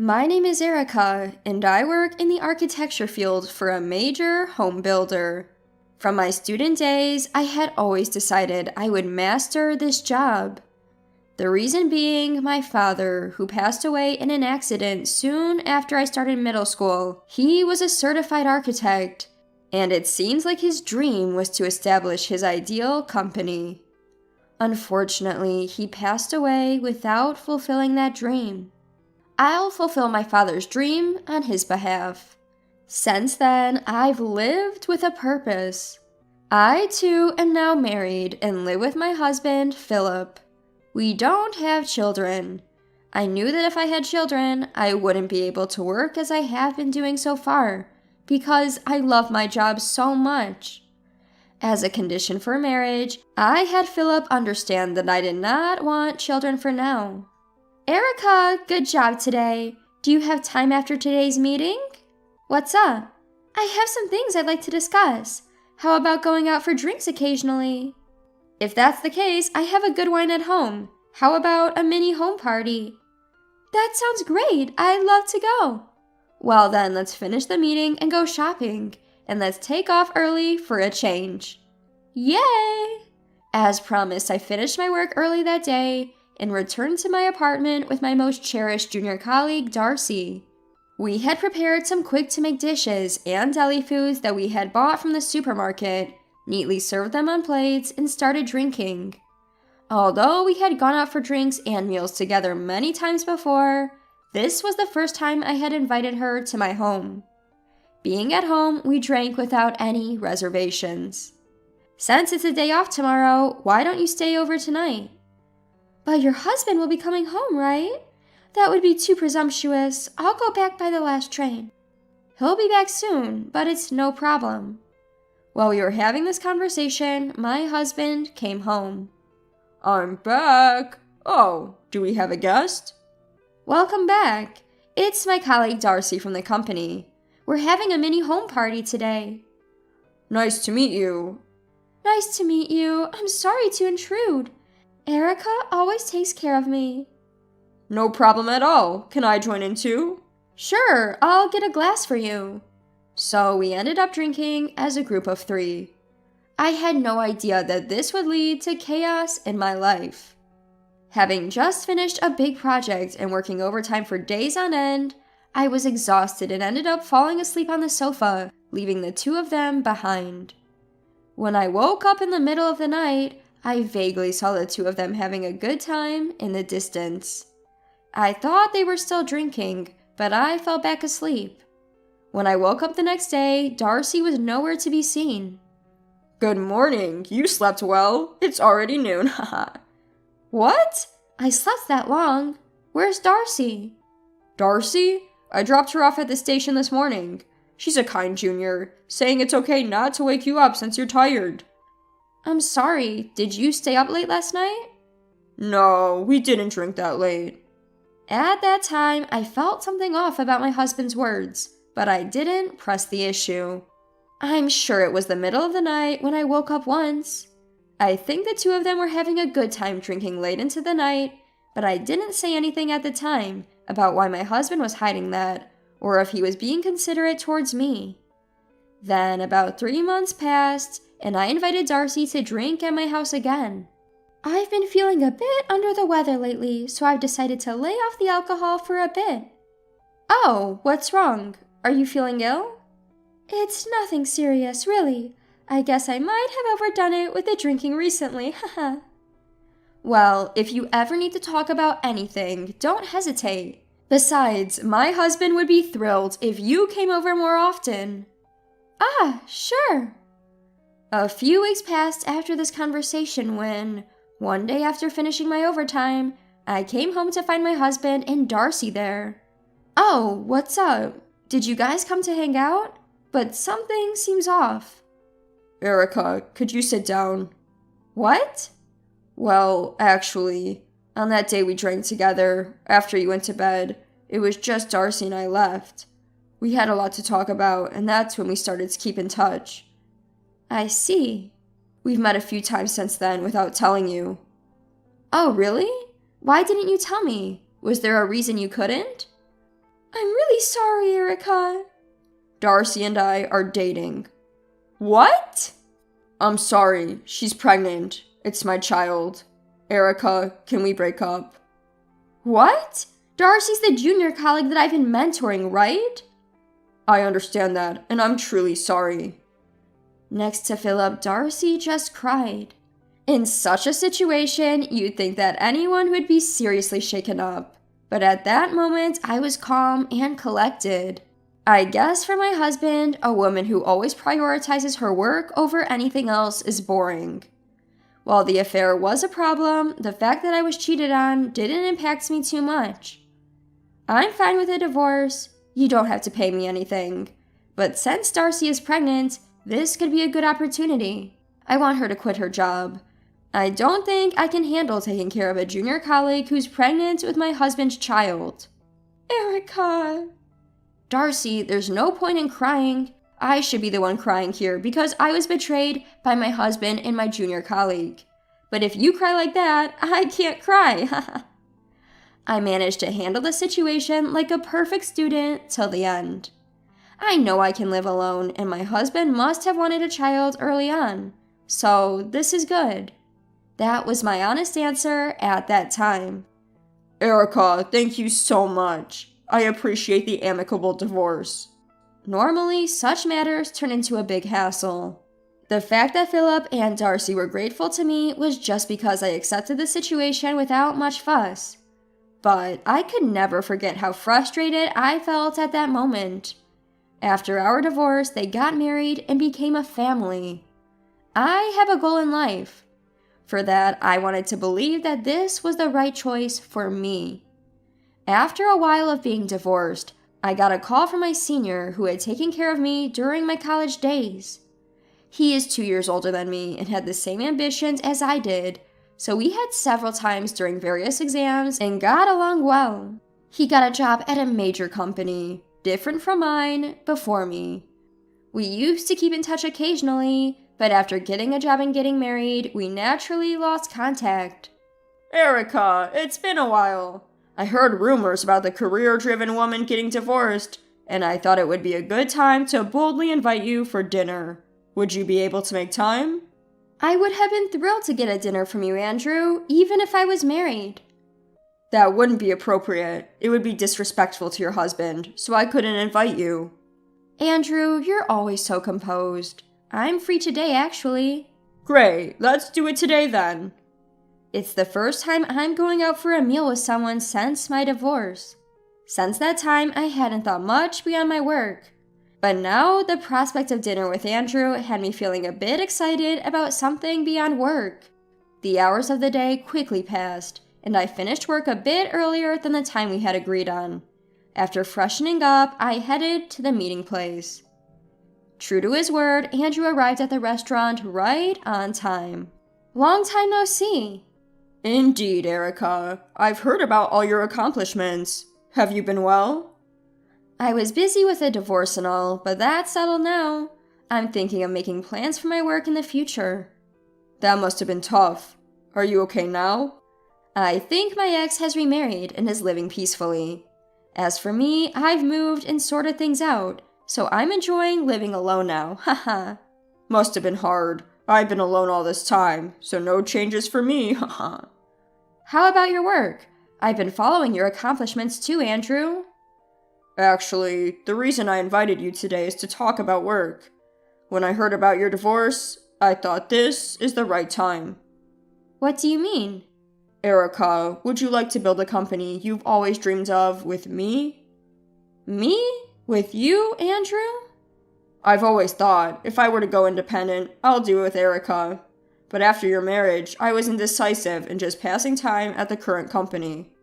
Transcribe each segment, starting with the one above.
My name is Erica, and I work in the architecture field for a major home builder. From my student days, I had always decided I would master this job. The reason being my father, who passed away in an accident soon after I started middle school. He was a certified architect, and it seems like his dream was to establish his ideal company. Unfortunately, he passed away without fulfilling that dream. I'll fulfill my father's dream on his behalf. Since then, I've lived with a purpose. I, too, am now married and live with my husband, Philip. We don't have children. I knew that if I had children, I wouldn't be able to work as I have been doing so far, because I love my job so much. As a condition for marriage, I had Philip understand that I did not want children for now. Erica, good job today. Do you have time after today's meeting? What's up? I have some things I'd like to discuss. How about going out for drinks occasionally? If that's the case, I have a good wine at home. How about a mini home party? That sounds great. I'd love to go. Well then, let's finish the meeting and go shopping. And let's take off early for a change. Yay! As promised, I finished my work early that day and returned to my apartment with my most cherished junior colleague, Darcy. We had prepared some quick-to-make dishes and deli foods that we had bought from the supermarket, neatly served them on plates, and started drinking. Although we had gone out for drinks and meals together many times before, this was the first time I had invited her to my home. Being at home, we drank without any reservations. Since it's a day off tomorrow, why don't you stay over tonight? But your husband will be coming home, right? That would be too presumptuous. I'll go back by the last train. He'll be back soon, but it's no problem. While we were having this conversation, my husband came home. I'm back. Oh, do we have a guest? Welcome back. It's my colleague Darcy from the company. We're having a mini home party today. Nice to meet you. Nice to meet you. I'm sorry to intrude. Erica always takes care of me. No problem at all. Can I join in too? Sure, I'll get a glass for you. So we ended up drinking as a group of 3. I had no idea that this would lead to chaos in my life. Having just finished a big project and working overtime for days on end, I was exhausted and ended up falling asleep on the sofa, leaving the 2 of them behind. When I woke up in the middle of the night, I vaguely saw the 2 of them having a good time in the distance. I thought they were still drinking, but I fell back asleep. When I woke up the next day, Darcy was nowhere to be seen. Good morning. You slept well. It's already noon, haha. What? I slept that long. Where's Darcy? Darcy? I dropped her off at the station this morning. She's a kind junior, saying it's okay not to wake you up since you're tired. I'm sorry, did you stay up late last night? No, we didn't drink that late. At that time, I felt something off about my husband's words, but I didn't press the issue. I'm sure it was the middle of the night when I woke up once. I think the 2 of them were having a good time drinking late into the night, but I didn't say anything at the time about why my husband was hiding that, or if he was being considerate towards me. Then about 3 months passed, and I invited Darcy to drink at my house again. I've been feeling a bit under the weather lately, so I've decided to lay off the alcohol for a bit. Oh, what's wrong? Are you feeling ill? It's nothing serious, really. I guess I might have overdone it with the drinking recently, haha. Well, if you ever need to talk about anything, don't hesitate. Besides, my husband would be thrilled if you came over more often. Ah, sure. A few weeks passed after this conversation when, one day after finishing my overtime, I came home to find my husband and Darcy there. Oh, what's up? Did you guys come to hang out? But something seems off. Erica, could you sit down? What? Well, actually, on that day we drank together, after you went to bed, it was just Darcy and I left. We had a lot to talk about, and that's when we started to keep in touch. I see. We've met a few times since then without telling you. Oh, really? Why didn't you tell me? Was there a reason you couldn't? I'm really sorry, Erica. Darcy and I are dating. What? I'm sorry, she's pregnant. It's my child. Erica, can we break up? What? Darcy's the junior colleague that I've been mentoring, right? I understand that, and I'm truly sorry. Next to Philip, Darcy just cried. In such a situation, you'd think that anyone would be seriously shaken up. But at that moment, I was calm and collected. I guess for my husband, a woman who always prioritizes her work over anything else is boring. While the affair was a problem, the fact that I was cheated on didn't impact me too much. I'm fine with a divorce. You don't have to pay me anything. But since Darcy is pregnant, this could be a good opportunity. I want her to quit her job. I don't think I can handle taking care of a junior colleague who's pregnant with my husband's child. Erica. Darcy, there's no point in crying. I should be the one crying here because I was betrayed by my husband and my junior colleague. But if you cry like that, I can't cry. I managed to handle the situation like a perfect student till the end. I know I can live alone, and my husband must have wanted a child early on. So this is good. That was my honest answer at that time. Erica, thank you so much. I appreciate the amicable divorce. Normally, such matters turn into a big hassle. The fact that Philip and Darcy were grateful to me was just because I accepted the situation without much fuss. But I could never forget how frustrated I felt at that moment. After our divorce, they got married and became a family. I have a goal in life. For that, I wanted to believe that this was the right choice for me. After a while of being divorced, I got a call from my senior who had taken care of me during my college days. He is 2 years older than me and had the same ambitions as I did, so we had several times during various exams and got along well. He got a job at a major company, different from mine, before me. We used to keep in touch occasionally, but after getting a job and getting married, we naturally lost contact. Erica, it's been a while. I heard rumors about the career-driven woman getting divorced, and I thought it would be a good time to boldly invite you for dinner. Would you be able to make time? I would have been thrilled to get a dinner from you, Andrew, even if I was married. That wouldn't be appropriate. It would be disrespectful to your husband, so I couldn't invite you. Andrew, you're always so composed. I'm free today, actually. Great, let's do it today then. It's the first time I'm going out for a meal with someone since my divorce. Since that time, I hadn't thought much beyond my work. But now, the prospect of dinner with Andrew had me feeling a bit excited about something beyond work. The hours of the day quickly passed, and I finished work a bit earlier than the time we had agreed on. After freshening up, I headed to the meeting place. True to his word, Andrew arrived at the restaurant right on time. Long time no see. Indeed, Erica. I've heard about all your accomplishments. Have you been well? I was busy with a divorce and all, but that's settled now. I'm thinking of making plans for my work in the future. That must have been tough. Are you okay now? I think my ex has remarried and is living peacefully. As for me, I've moved and sorted things out, so I'm enjoying living alone now, haha. Must have been hard. I've been alone all this time, so no changes for me, haha. How about your work? I've been following your accomplishments too, Andrew. Actually, the reason I invited you today is to talk about work. When I heard about your divorce, I thought this is the right time. What do you mean? Erica, would you like to build a company you've always dreamed of with me? Me? With you, Andrew? I've always thought, if I were to go independent, I'll do it with Erica. But after your marriage, I was indecisive and just passing time at the current company.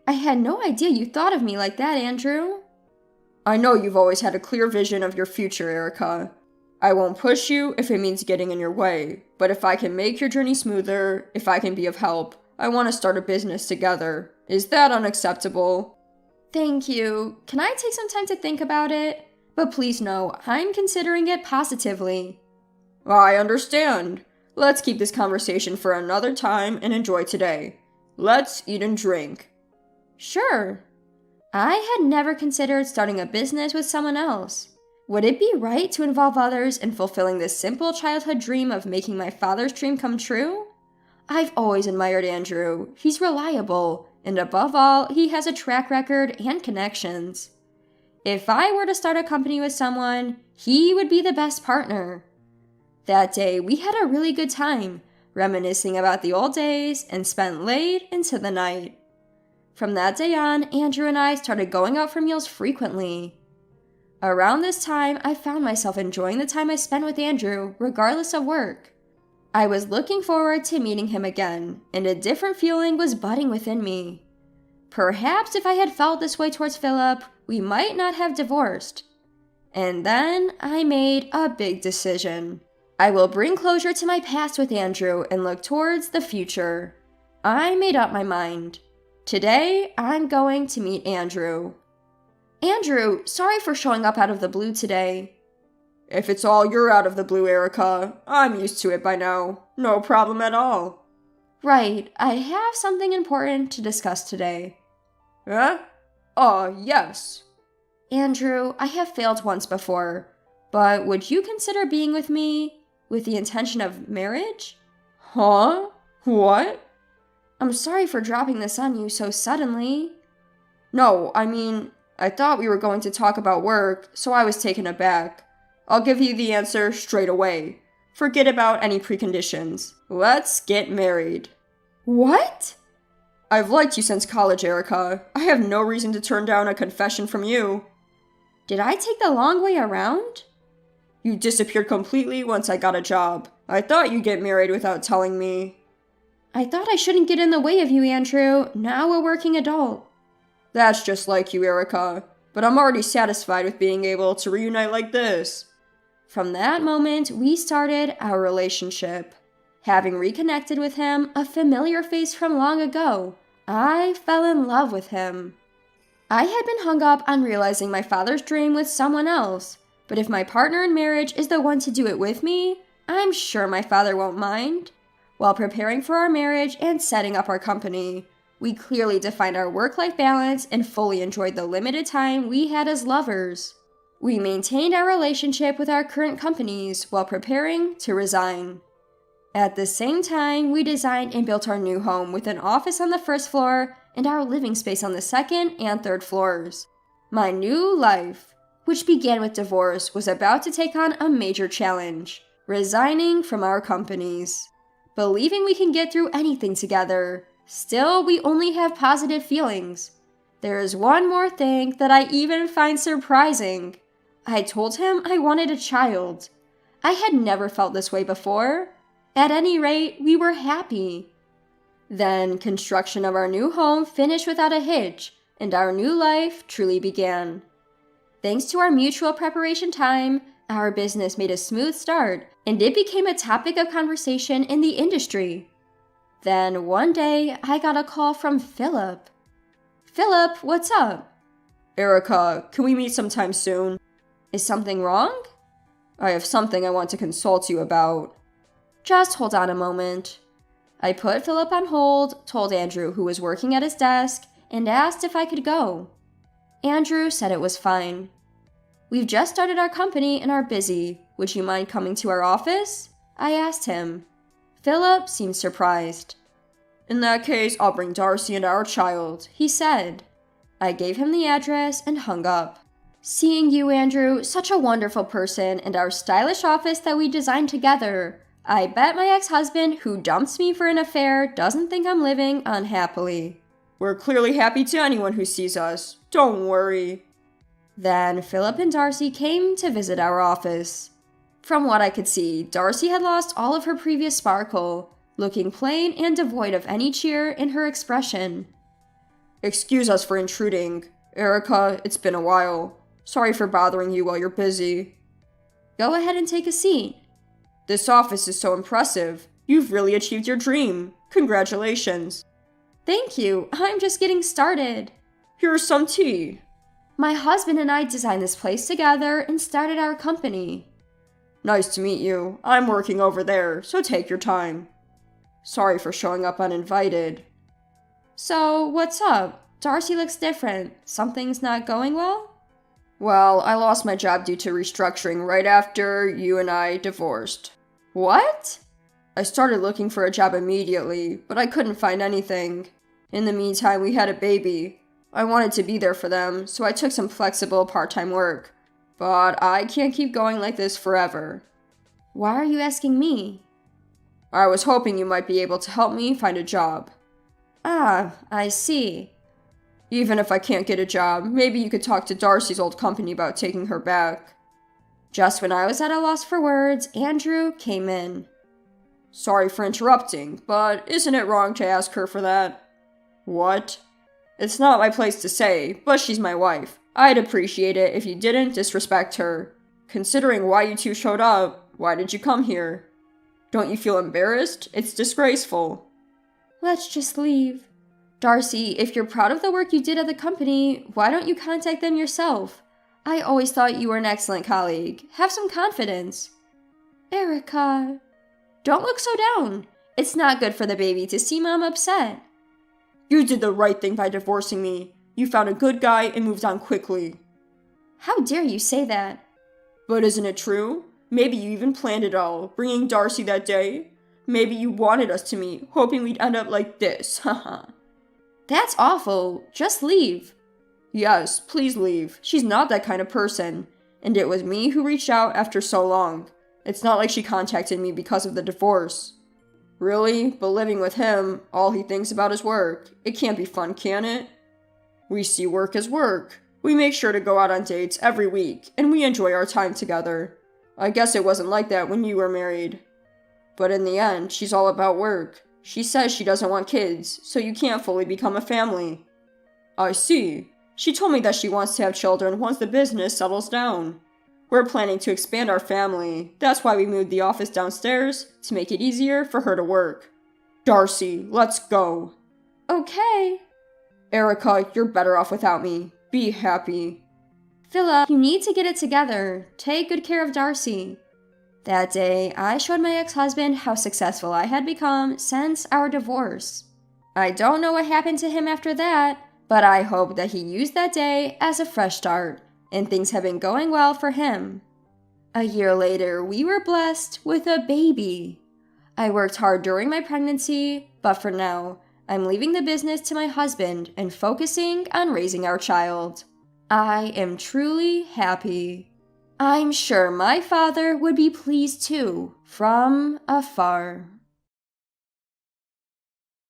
I had no idea you thought of me like that, Andrew. I know you've always had a clear vision of your future, Erica. I won't push you if it means getting in your way, but if I can make your journey smoother, if I can be of help, I want to start a business together. Is that unacceptable? Thank you. Can I take some time to think about it? But please know, I'm considering it positively. I understand. Let's keep this conversation for another time and enjoy today. Let's eat and drink. Sure. I had never considered starting a business with someone else. Would it be right to involve others in fulfilling this simple childhood dream of making my father's dream come true? I've always admired Andrew. He's reliable, and above all, he has a track record and connections. If I were to start a company with someone, he would be the best partner. That day, we had a really good time, reminiscing about the old days, and spent late into the night. From that day on, Andrew and I started going out for meals frequently. Around this time, I found myself enjoying the time I spent with Andrew, regardless of work. I was looking forward to meeting him again, and a different feeling was budding within me. Perhaps if I had felt this way towards Philip, we might not have divorced. And then I made a big decision. I will bring closure to my past with Andrew and look towards the future. I made up my mind. Today, I'm going to meet Andrew. Andrew, sorry for showing up out of the blue today. If it's all you're out of the blue, Erica, I'm used to it by now. No problem at all. Right, I have something important to discuss today. Huh? Yes. Andrew, I have failed once before, but would you consider being with me with the intention of marriage? Huh? What? I'm sorry for dropping this on you so suddenly. No, I thought we were going to talk about work, so I was taken aback. I'll give you the answer straight away. Forget about any preconditions. Let's get married. What? I've liked you since college, Erica. I have no reason to turn down a confession from you. Did I take the long way around? You disappeared completely once I got a job. I thought you'd get married without telling me. I thought I shouldn't get in the way of you, Andrew. Now a working adult. That's just like you, Erica. But I'm already satisfied with being able to reunite like this. From that moment, we started our relationship. Having reconnected with him, a familiar face from long ago, I fell in love with him. I had been hung up on realizing my father's dream with someone else, but if my partner in marriage is the one to do it with me, I'm sure my father won't mind. While preparing for our marriage and setting up our company, we clearly defined our work-life balance and fully enjoyed the limited time we had as lovers. We maintained our relationship with our current companies while preparing to resign. At the same time, we designed and built our new home with an office on the first floor and our living space on the second and third floors. My new life, which began with divorce, was about to take on a major challenge: resigning from our companies. Believing we can get through anything together, still we only have positive feelings. There is one more thing that I even find surprising. I told him I wanted a child. I had never felt this way before. At any rate, we were happy. Then construction of our new home finished without a hitch, and our new life truly began. Thanks to our mutual preparation time, our business made a smooth start, and it became a topic of conversation in the industry. Then one day, I got a call from Philip. Philip, what's up? Erica, can we meet sometime soon? Is something wrong? I have something I want to consult you about. Just hold on a moment. I put Philip on hold, told Andrew, who was working at his desk, and asked if I could go. Andrew said it was fine. We've just started our company and are busy. Would you mind coming to our office? I asked him. Philip seemed surprised. In that case, I'll bring Darcy and our child, he said. I gave him the address and hung up. Seeing you, Andrew, such a wonderful person, and our stylish office that we designed together. I bet my ex-husband, who dumped me for an affair, doesn't think I'm living unhappily. We're clearly happy to anyone who sees us. Don't worry. Then Philip and Darcy came to visit our office. From what I could see, Darcy had lost all of her previous sparkle, looking plain and devoid of any cheer in her expression. Excuse us for intruding. Erica, it's been a while. Sorry for bothering you while you're busy. Go ahead and take a seat. This office is so impressive. You've really achieved your dream. Congratulations. Thank you. I'm just getting started. Here's some tea. My husband and I designed this place together and started our company. Nice to meet you. I'm working over there, so take your time. Sorry for showing up uninvited. So, what's up? Darcy looks different. Something's not going well? Well, I lost my job due to restructuring right after you and I divorced. What? I started looking for a job immediately, but I couldn't find anything. In the meantime, we had a baby. I wanted to be there for them, so I took some flexible part-time work. But I can't keep going like this forever. Why are you asking me? I was hoping you might be able to help me find a job. Ah, I see. Even if I can't get a job, maybe you could talk to Darcy's old company about taking her back. Just when I was at a loss for words, Andrew came in. Sorry for interrupting, but isn't it wrong to ask her for that? What? It's not my place to say, but she's my wife. I'd appreciate it if you didn't disrespect her. Considering why you two showed up, why did you come here? Don't you feel embarrassed? It's disgraceful. Let's just leave. Darcy, if you're proud of the work you did at the company, why don't you contact them yourself? I always thought you were an excellent colleague. Have some confidence. Erica, don't look so down. It's not good for the baby to see Mom upset. You did the right thing by divorcing me. You found a good guy and moved on quickly. How dare you say that? But isn't it true? Maybe you even planned it all, bringing Darcy that day. Maybe you wanted us to meet, hoping we'd end up like this, haha. That's awful. Just leave. Yes, please leave. She's not that kind of person. And it was me who reached out after so long. It's not like she contacted me because of the divorce. Really? But living with him, all he thinks about is work. It can't be fun, can it? We see work as work. We make sure to go out on dates every week, and we enjoy our time together. I guess it wasn't like that when you were married. But in the end, she's all about work. She says she doesn't want kids, so you can't fully become a family. I see. She told me that she wants to have children once the business settles down. We're planning to expand our family. That's why we moved the office downstairs, to make it easier for her to work. Darcy, let's go. Okay. Erica, you're better off without me. Be happy. Philip, you need to get it together. Take good care of Darcy. That day, I showed my ex-husband how successful I had become since our divorce. I don't know what happened to him after that, but I hope that he used that day as a fresh start, and things have been going well for him. A year later, we were blessed with a baby. I worked hard during my pregnancy, but for now, I'm leaving the business to my husband and focusing on raising our child. I am truly happy. I'm sure my father would be pleased too, from afar.